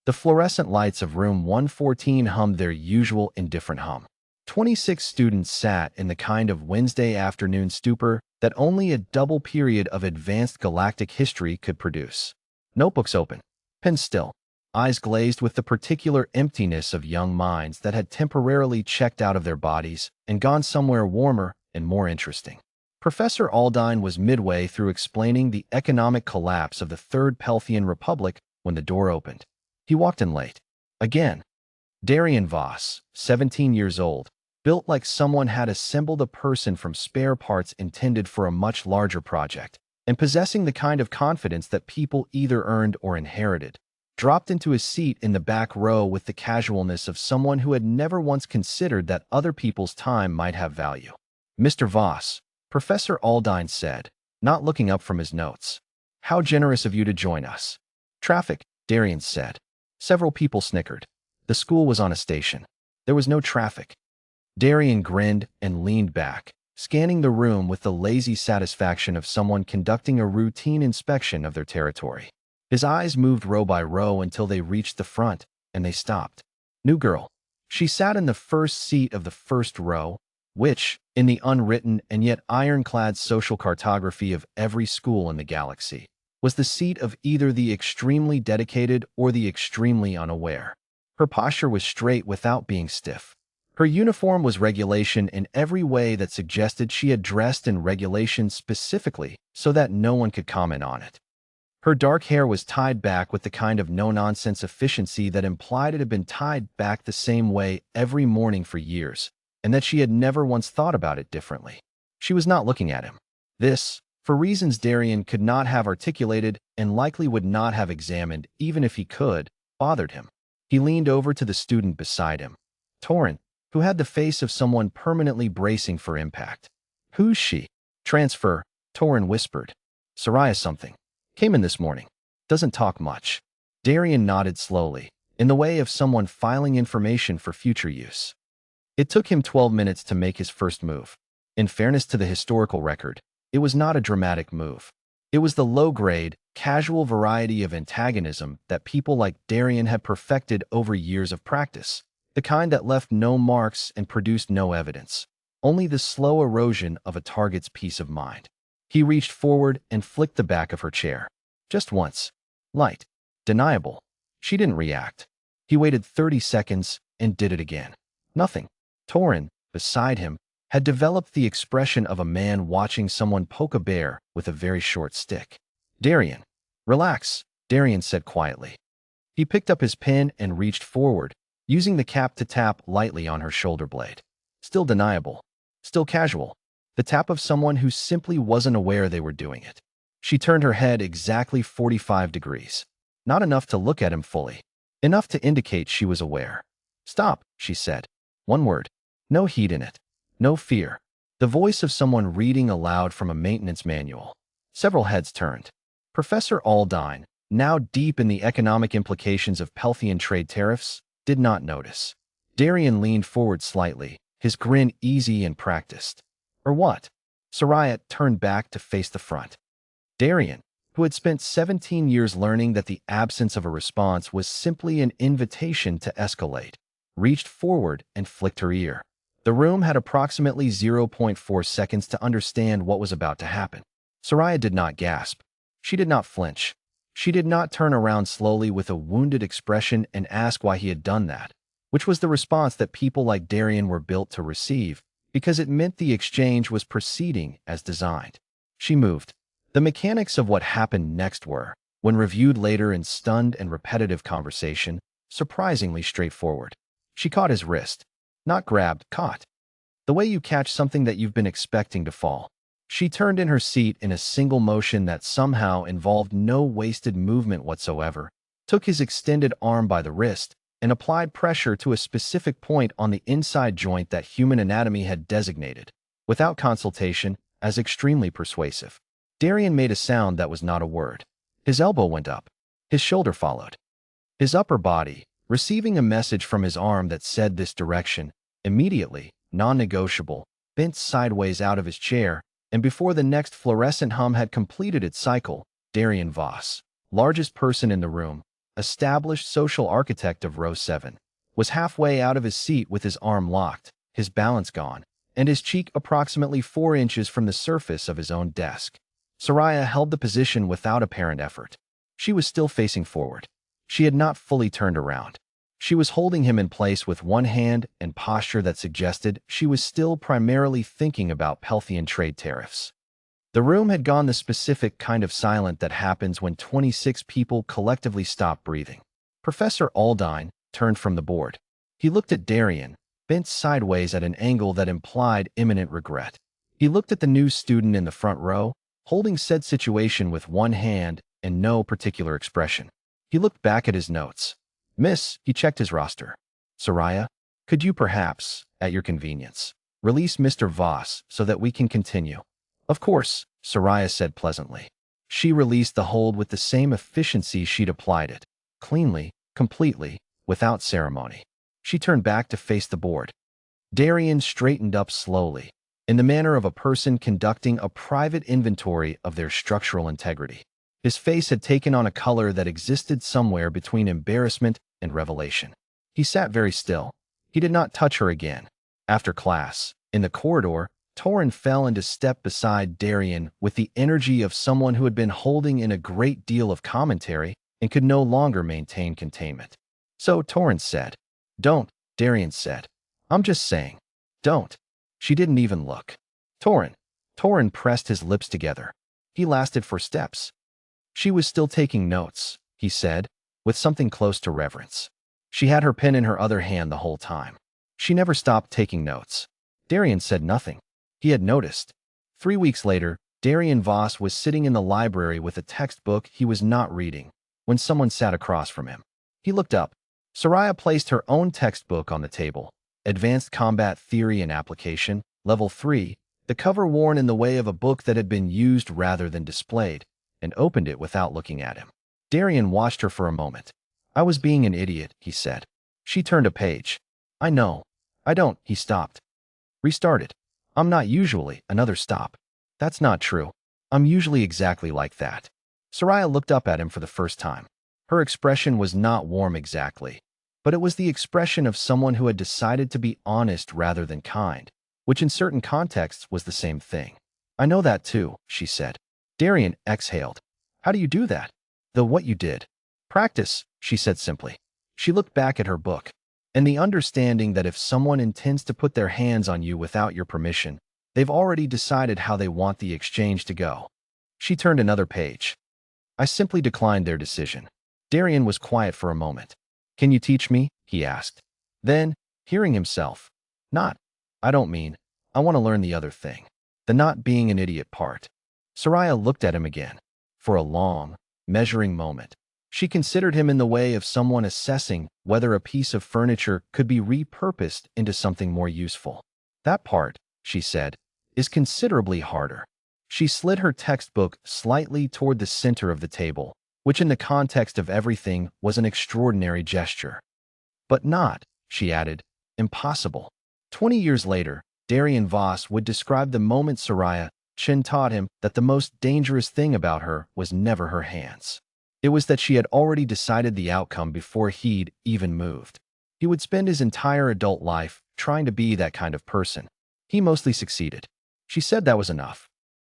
The fluorescent lights of room 114 hummed their usual indifferent hum. 26 students sat in the kind of Wednesday afternoon stupor that only a double period of advanced galactic history could produce. Notebooks open, pens still, eyes glazed with the particular emptiness of young minds that had temporarily checked out of their bodies and gone somewhere warmer and more interesting. Professor Aldine was midway through explaining the economic collapse of the Third Pelthian Republic when the door opened. He walked in late. Again. Darian Voss, 17 years old, built like someone had assembled a person from spare parts intended for a much larger project, and possessing the kind of confidence that people either earned or inherited, dropped into his seat in the back row with the casualness of someone who had never once considered that other people's time might have value. "Mr. Voss," Professor Aldine said, not looking up from his notes. "How generous of you to join us." "Traffic," Darian said. Several people snickered. The school was on a station. There was no traffic. Darian grinned and leaned back, scanning the room with the lazy satisfaction of someone conducting a routine inspection of their territory. His eyes moved row by row until they reached the front, and they stopped. New girl. She sat in the first seat of the first row, which, in the unwritten and yet ironclad social cartography of every school in the galaxy, was the seat of either the extremely dedicated or the extremely unaware. Her posture was straight without being stiff. Her uniform was regulation in every way that suggested she had dressed in regulation specifically so that no one could comment on it. Her dark hair was tied back with the kind of no-nonsense efficiency that implied it had been tied back the same way every morning for years, and that she had never once thought about it differently. She was not looking at him. This, for reasons Darian could not have articulated and likely would not have examined even if he could, bothered him. He leaned over to the student beside him, Torrent, who had the face of someone permanently bracing for impact. "Who's she?" "Transfer," Torrent whispered. "Soraya something. Came in this morning. Doesn't talk much." Darian nodded slowly, in the way of someone filing information for future use. It took him 12 minutes to make his first move. In fairness to the historical record, it was not a dramatic move. It was the low-grade, casual variety of antagonism that people like Darian had perfected over years of practice, the kind that left no marks and produced no evidence, only the slow erosion of a target's peace of mind. He reached forward and flicked the back of her chair. Just once. Light. Deniable. She didn't react. He waited 30 seconds and did it again. Nothing. Torrent, beside him, had developed the expression of a man watching someone poke a bear with a very short stick. "Darian." "Relax," Darian said quietly. He picked up his pen and reached forward, using the cap to tap lightly on her shoulder blade. Still deniable. Still casual. The tap of someone who simply wasn't aware they were doing it. She turned her head exactly 45 degrees. Not enough to look at him fully. Enough to indicate she was aware. "Stop," she said. One word. No heat in it. No fear. The voice of someone reading aloud from a maintenance manual. Several heads turned. Professor Aldine, now deep in the economic implications of Pelthian trade tariffs, did not notice. Darian leaned forward slightly, his grin easy and practiced. "Or what?" Soraya turned back to face the front. Darian, who had spent 17 years learning that the absence of a response was simply an invitation to escalate, reached forward and flicked her ear. The room had approximately 0.4 seconds to understand what was about to happen. Soraya did not gasp. She did not flinch. She did not turn around slowly with a wounded expression and ask why he had done that, which was the response that people like Darian were built to receive, because it meant the exchange was proceeding as designed. She moved. The mechanics of what happened next were, when reviewed later in stunned and repetitive conversation, surprisingly straightforward. She caught his wrist. Not grabbed, caught. The way you catch something that you've been expecting to fall. She turned in her seat in a single motion that somehow involved no wasted movement whatsoever, took his extended arm by the wrist, and applied pressure to a specific point on the inside joint that human anatomy had designated, without consultation, as extremely persuasive. Darian made a sound that was not a word. His elbow went up. His shoulder followed. His upper body, receiving a message from his arm that said this direction, immediately, non-negotiable, bent sideways out of his chair, and before the next fluorescent hum had completed its cycle, Darian Voss, largest person in the room, established social architect of row 7, was halfway out of his seat with his arm locked, his balance gone, and his cheek approximately 4 inches from the surface of his own desk. Soraya held the position without apparent effort. She was still facing forward. She had not fully turned around. She was holding him in place with one hand and posture that suggested she was still primarily thinking about Pelthian trade tariffs. The room had gone the specific kind of silent that happens when 26 people collectively stop breathing. Professor Aldine turned from the board. He looked at Darian, bent sideways at an angle that implied imminent regret. He looked at the new student in the front row, holding said situation with one hand and no particular expression. He looked back at his notes. Miss, he checked his roster. Soraya, could you perhaps, at your convenience, release Mr. Voss so that we can continue? Of course, Soraya said pleasantly. She released the hold with the same efficiency she'd applied it, cleanly, completely, without ceremony. She turned back to face the board. Darian straightened up slowly, in the manner of a person conducting a private inventory of their structural integrity. His face had taken on a color that existed somewhere between embarrassment and revelation. He sat very still. He did not touch her again. After class, in the corridor, Torin fell into step beside Darian with the energy of someone who had been holding in a great deal of commentary and could no longer maintain containment. So Torin said, "Don't," Darian said. "I'm just saying. Don't." She didn't even look. Torin. Torin pressed his lips together. He lasted 4 steps. She was still taking notes, he said, with something close to reverence. She had her pen in her other hand the whole time. She never stopped taking notes. Darian said nothing. He had noticed. 3 weeks later, Darian Voss was sitting in the library with a textbook he was not reading when someone sat across from him. He looked up. Soraya placed her own textbook on the table. Advanced Combat Theory and Application, Level 3, the cover worn in the way of a book that had been used rather than displayed, and opened it without looking at him. Darian watched her for a moment. "I was being an idiot," he said. She turned a page. "I know. I don't," he stopped. Restarted. "I'm not usually," another stop. "That's not true. I'm usually exactly like that." Soraya looked up at him for the first time. Her expression was not warm exactly, but it was the expression of someone who had decided to be honest rather than kind, which in certain contexts was the same thing. "I know that too," she said. Darian exhaled. "How do you do that?" What you did." "Practice," she said simply. She looked back at her book, and the understanding that if someone intends to put their hands on you without your permission, they've already decided how they want the exchange to go. She turned another page. "I simply declined their decision." Darian was quiet for a moment. "Can you teach me?" he asked. Then, hearing himself, I don't mean, I want to learn the other thing. The not being an idiot part." Soraya looked at him again. For a long, measuring moment, she considered him in the way of someone assessing whether a piece of furniture could be repurposed into something more useful. "That part," she said, "is considerably harder." She slid her textbook slightly toward the center of the table, which in the context of everything was an extraordinary gesture. "But not," she added, "impossible." 20 years later, Darian Voss would describe the moment Soraya Chin taught him that the most dangerous thing about her was never her hands. It was that she had already decided the outcome before he'd even moved. He would spend his entire adult life trying to be that kind of person. He mostly succeeded. She said that was enough.